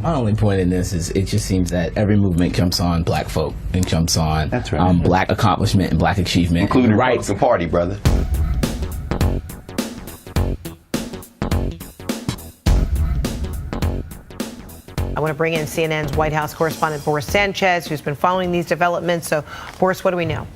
My only point in this is it just seems that every movement jumps on black folk and jumps on That's right. Black accomplishment and black achievement. Including the rights. Republican Party, brother. I want to bring in CNN's White House correspondent Boris Sanchez, who's been following these developments. So, Boris, what do we know?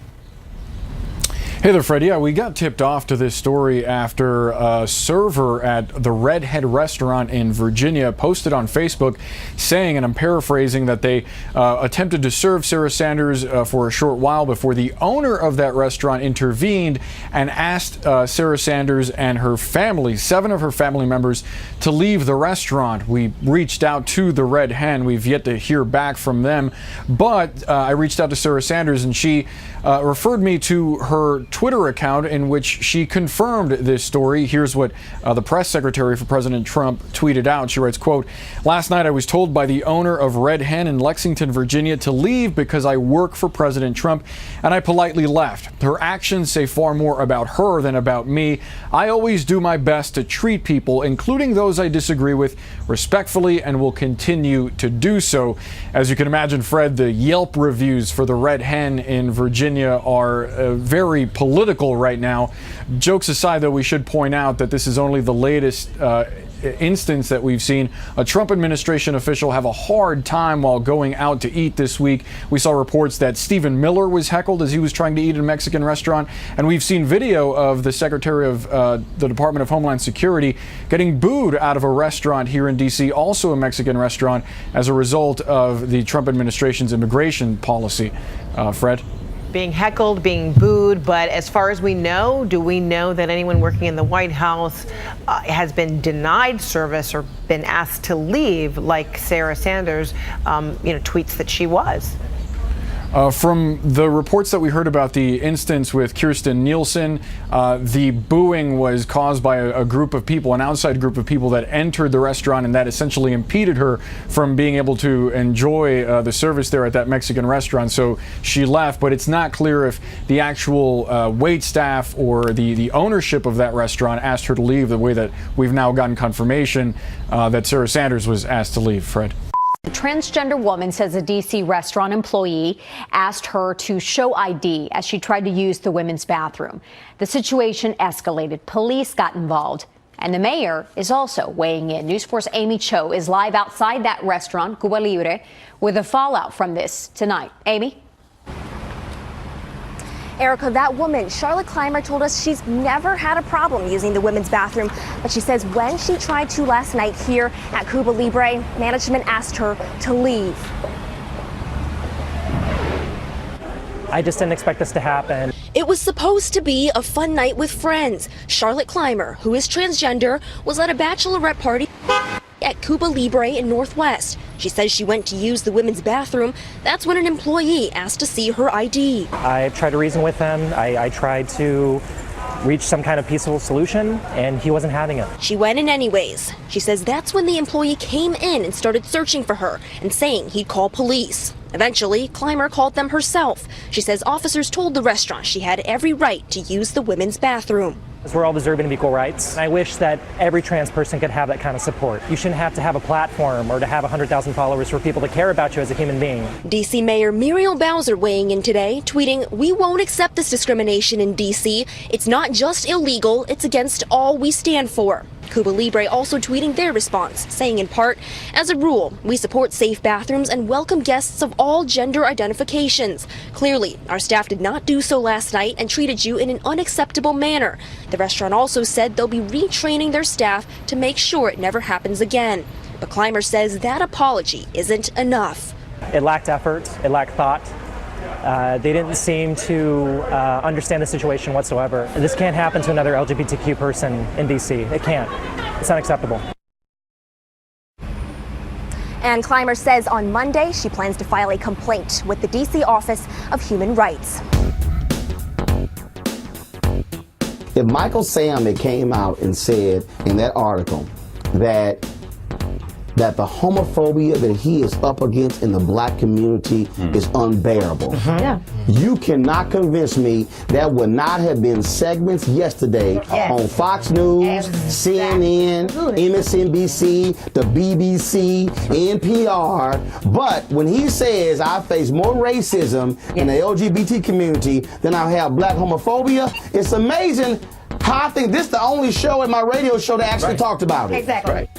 Hey there, Fred. Yeah, we got tipped off to this story after a server at the Redhead restaurant in Virginia posted on Facebook saying, and I'm paraphrasing, that they attempted to serve Sarah Sanders for a short while before the owner of that restaurant intervened and asked Sarah Sanders and her family, 7 of her family members, to leave the restaurant. We reached out to the Red Hen. We've yet to hear back from them, but I reached out to Sarah Sanders and she referred me to her Twitter account in which she confirmed this story. Here's what the press secretary for President Trump tweeted out. She writes, quote, "Last night I was told by the owner of Red Hen in Lexington, Virginia to leave because I work for President Trump, and I politely left. Her actions say far more about her than about me. I always do my best to treat people, including those I disagree with, respectfully, and will continue to do so." As you can imagine, Fred, the Yelp reviews for the Red Hen in Virginia are very political right now. Jokes aside, though, we should point out that this is only the latest instance that we've seen a Trump administration official have a hard time while going out to eat this week. We saw reports that Stephen Miller was heckled as he was trying to eat at a Mexican restaurant, and we've seen video of the Secretary of the Department of Homeland Security getting booed out of a restaurant here in D.C., also a Mexican restaurant, as a result of the Trump administration's immigration policy. Fred? Being heckled, being booed, but as far as we know, do we know that anyone working in the White House has been denied service or been asked to leave, like Sarah Sanders, tweets that she was? From the reports that we heard about the instance with Kirsten Nielsen, the booing was caused by a group of people, an outside group of people that entered the restaurant, and that essentially impeded her from being able to enjoy the service there at that Mexican restaurant. So she left, but it's not clear if the actual wait staff or the ownership of that restaurant asked her to leave, the way that we've now gotten confirmation that Sarah Sanders was asked to leave. Fred? A transgender woman says a D.C. restaurant employee asked her to show ID as she tried to use the women's bathroom. The situation escalated. Police got involved. And the mayor is also weighing in. News 4's Amy Cho is live outside that restaurant, Cuba Libre, with the fallout from this tonight. Amy? Erica, that woman, Charlotte Clymer, told us she's never had a problem using the women's bathroom, but she says when she tried to last night here at Cuba Libre, management asked her to leave. I just didn't expect this to happen. It was supposed to be a fun night with friends. Charlotte Clymer, who is transgender, was at a bachelorette party at Cuba Libre in Northwest. She says she went to use the women's bathroom. That's when an employee asked to see her ID. I tried to reason with him. I tried to reach some kind of peaceful solution, and he wasn't having it. She went in anyways. She says that's when the employee came in and started searching for her and saying he'd call police. Eventually, Clymer called them herself. She says officers told the restaurant she had every right to use the women's bathroom. We're all deserving of equal rights. I wish that every trans person could have that kind of support. You shouldn't have to have a platform or to have 100,000 followers for people to care about you as a human being. D.C. Mayor Muriel Bowser weighing in today, tweeting, "We won't accept this discrimination in D.C. It's not just illegal, it's against all we stand for." Cuba Libre also tweeting their response, saying in part, "As a rule, we support safe bathrooms and welcome guests of all gender identifications. Clearly, our staff did not do so last night and treated you in an unacceptable manner." The restaurant also said they'll be retraining their staff to make sure it never happens again. But Clymer says that apology isn't enough. It lacked effort, it lacked thought. They didn't seem to understand the situation whatsoever. This can't happen to another LGBTQ person in D.C. It can't. It's unacceptable. And Clymer says on Monday she plans to file a complaint with the D.C. Office of Human Rights. If Michael Sam had came out and said in that article that that the homophobia that he is up against in the black community is unbearable. Yeah. You cannot convince me there would not have been segments yesterday on Fox News, CNN, MSNBC, the BBC, NPR, but when he says I face more racism in the LGBT community than I have black homophobia, it's amazing how I think this is the only show at my radio show that actually talked about it. Exactly. Right.